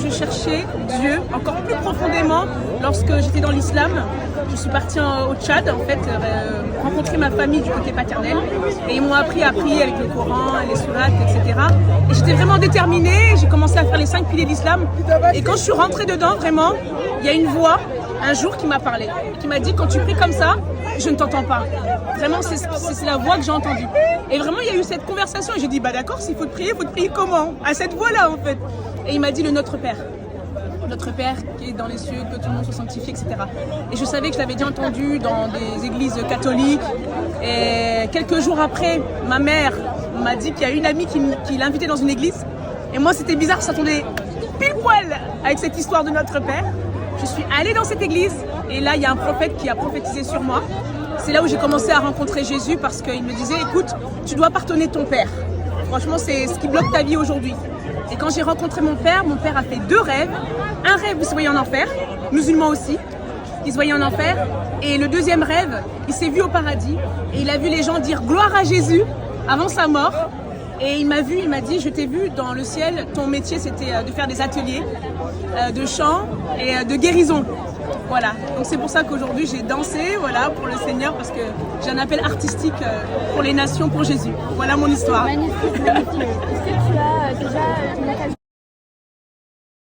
je cherchais Dieu encore plus profondément lorsque j'étais dans l'islam. Je suis partie au Tchad, en fait, rencontrer ma famille du côté paternel. Et ils m'ont appris à prier avec le Coran, les sourates, etc. Et j'étais vraiment déterminée. J'ai commencé à faire les 5 piliers de l'islam. Et quand je suis rentrée dedans, vraiment, il y a une voix, un jour, qui m'a parlé. Qui m'a dit, quand tu pries comme ça, je ne t'entends pas. Vraiment, c'est la voix que j'ai entendue. Et vraiment, il y a eu cette conversation. Et j'ai dit, bah d'accord, s'il faut te prier comment? À cette voix-là, en fait. Et il m'a dit le Notre Père. Notre Père qui est dans les cieux, que tout le monde soit sanctifié, etc. Et je savais que je l'avais déjà entendu dans des églises catholiques. Et quelques jours après, ma mère m'a dit qu'il y a une amie qui l'invitait dans une église. Et moi, c'était bizarre, ça tombait pile poil avec cette histoire de Notre Père. Je suis allée dans cette église et là, il y a un prophète qui a prophétisé sur moi. C'est là où j'ai commencé à rencontrer Jésus parce qu'il me disait, écoute, tu dois pardonner ton père. Franchement, c'est ce qui bloque ta vie aujourd'hui. Et quand j'ai rencontré mon père a fait 2 rêves. Un rêve, il se voyait en enfer, musulman aussi, il se voyait en enfer. Et le 2e rêve, il s'est vu au paradis et il a vu les gens dire gloire à Jésus avant sa mort. Et il m'a vu, il m'a dit, je t'ai vu dans le ciel, ton métier c'était de faire des ateliers de chant et de guérison. Voilà, donc c'est pour ça qu'aujourd'hui j'ai dansé, voilà, pour le Seigneur, parce que j'ai un appel artistique pour les nations, pour Jésus. Voilà mon histoire. Magnifique, magnifique. Est-ce que tu as déjà une occasion